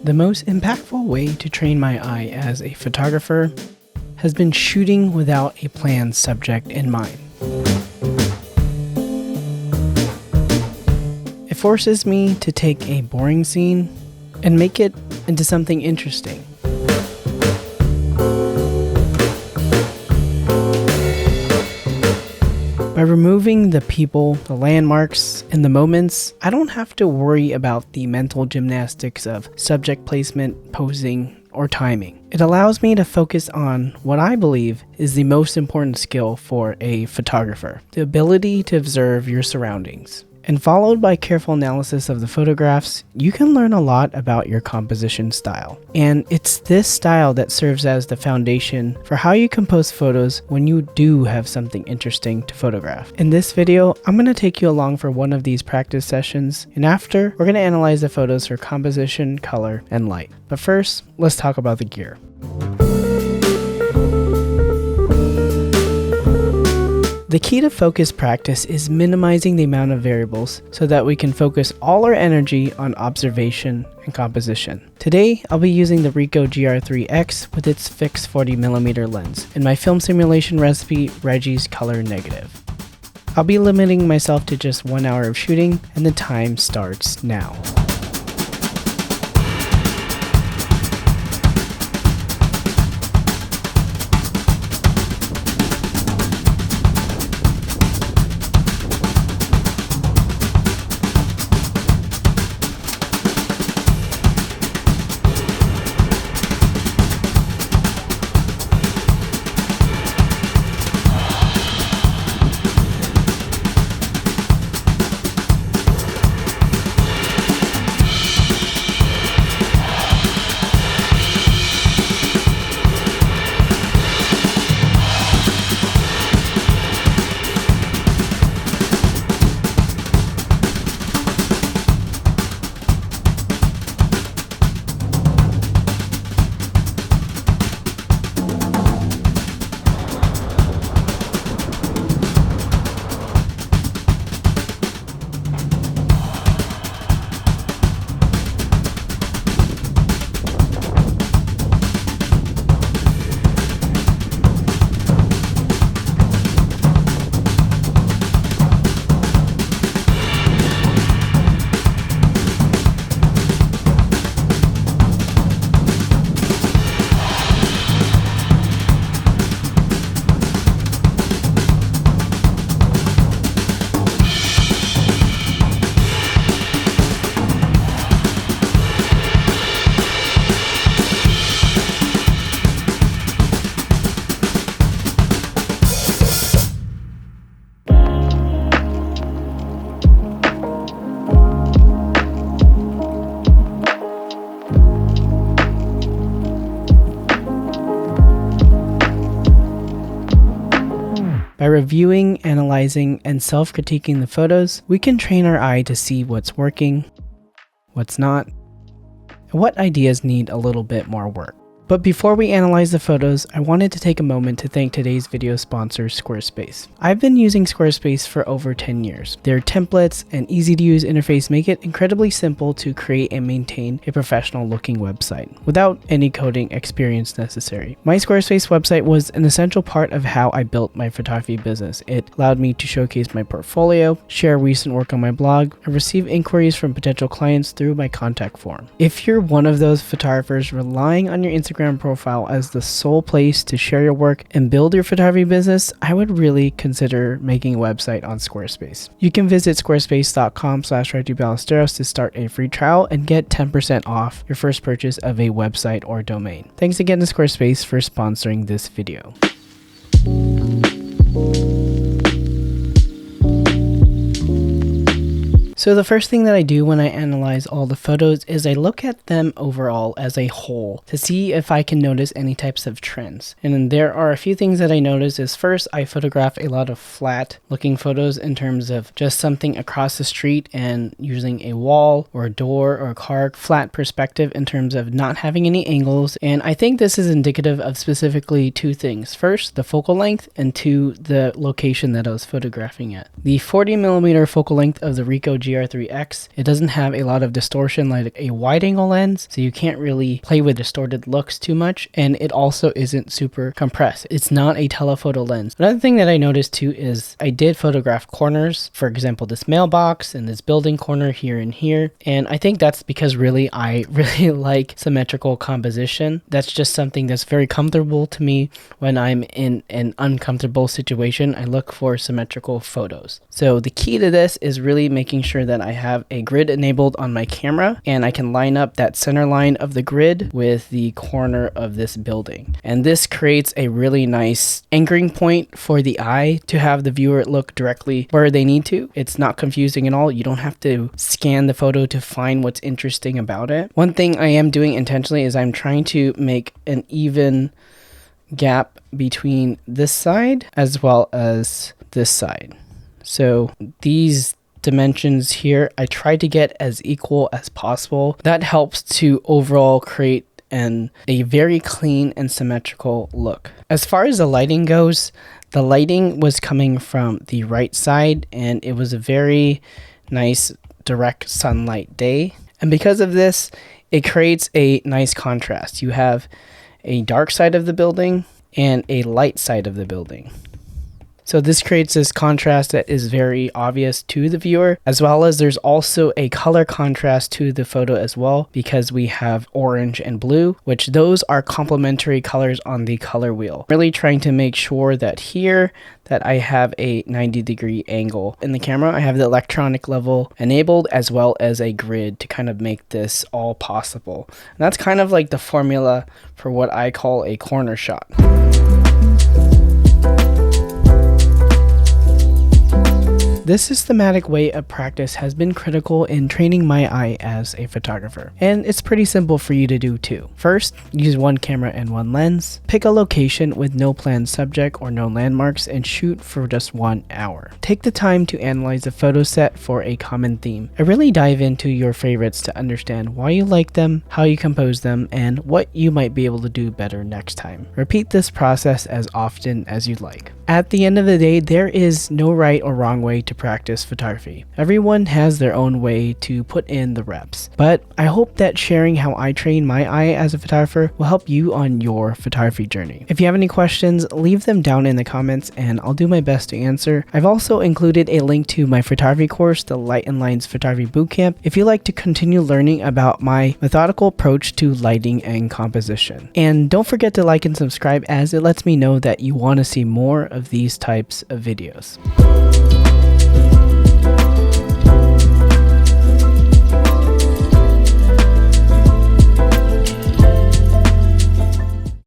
The most impactful way to train my eye as a photographer has been shooting without a planned subject in mind. It forces me to take a boring scene and make it into something interesting. By removing the people, the landmarks, and the moments, I don't have to worry about the mental gymnastics of subject placement, posing, or timing. It allows me to focus on what I believe is the most important skill for a photographer: the ability to observe your surroundings. And followed by careful analysis of the photographs, you can learn a lot about your composition style. And it's this style that serves as the foundation for how you compose photos when you do have something interesting to photograph. In this video, I'm going to take you along for one of these practice sessions, and after, we're going to analyze the photos for composition, color, and light. But first, let's talk about the gear. The key to focus practice is minimizing the amount of variables so that we can focus all our energy on observation and composition. Today, I'll be using the Ricoh GR IIIx with its fixed 40mm lens and my film simulation recipe, Reggie's Color Negative. I'll be limiting myself to just 1 hour of shooting, and the time starts now. By reviewing, analyzing, and self-critiquing the photos, we can train our eye to see what's working, what's not, and what ideas need a little bit more work. But before we analyze the photos, I wanted to take a moment to thank today's video sponsor, Squarespace. I've been using Squarespace for over 10 years. Their templates and easy-to-use interface make it incredibly simple to create and maintain a professional-looking website without any coding experience necessary. My Squarespace website was an essential part of how I built my photography business. It allowed me to showcase my portfolio, share recent work on my blog, and receive inquiries from potential clients through my contact form. If you're one of those photographers relying on your Instagram profile as the sole place to share your work and build your photography business, I would really consider making a website on Squarespace. You can visit squarespace.com/RightToBallesteros to start a free trial and get 10% off your first purchase of a website or domain. Thanks again to Squarespace for sponsoring this video. So the first thing that I do when I analyze all the photos is I look at them overall as a whole to see if I can notice any types of trends. And there are a few things that I notice is first, I photograph a lot of flat looking photos in terms of just something across the street and using a wall or a door or a car, flat perspective in terms of not having any angles. And I think this is indicative of specifically two things. First, the focal length, and two, the location that I was photographing at. The 40mm focal length of the Ricoh GR GR IIIx. It doesn't have a lot of distortion like a wide angle lens, so you can't really play with distorted looks too much, and it also isn't super compressed. It's not a telephoto lens. Another thing that I noticed too is I did photograph corners, for example this mailbox and this building corner here and here, and I think that's because really I really like symmetrical composition. That's just something that's very comfortable to me when I'm in an uncomfortable situation. I look for symmetrical photos. So the key to this is really making sure that I have a grid enabled on my camera and I can line up that center line of the grid with the corner of this building. And this creates a really nice anchoring point for the eye to have the viewer look directly where they need to. It's not confusing at all. You don't have to scan the photo to find what's interesting about it. One thing I am doing intentionally is I'm trying to make an even gap between this side as well as this side. So these dimensions here, I try to get as equal as possible. That helps to overall create a very clean and symmetrical look. As far as the lighting goes, the lighting was coming from the right side and it was a very nice direct sunlight day. And because of this, it creates a nice contrast. You have a dark side of the building and a light side of the building. So this creates this contrast that is very obvious to the viewer, as well as there's also a color contrast to the photo as well, because we have orange and blue, which those are complementary colors on the color wheel. Really trying to make sure that here that I have a 90-degree angle. In the camera, I have the electronic level enabled as well as a grid to kind of make this all possible. And that's kind of like the formula for what I call a corner shot. This systematic way of practice has been critical in training my eye as a photographer, and it's pretty simple for you to do too. First, use one camera and one lens. Pick a location with no planned subject or no landmarks and shoot for just 1 hour. Take the time to analyze the photo set for a common theme. I really dive into your favorites to understand why you like them, how you compose them, and what you might be able to do better next time. Repeat this process as often as you'd like. At the end of the day, there is no right or wrong way to practice photography. Everyone has their own way to put in the reps, but I hope that sharing how I train my eye as a photographer will help you on your photography journey. If you have any questions, leave them down in the comments and I'll do my best to answer. I've also included a link to my photography course, the Light and Lines Photography Bootcamp, if you'd like to continue learning about my methodical approach to lighting and composition. And don't forget to like and subscribe, as it lets me know that you want to see more of these types of videos.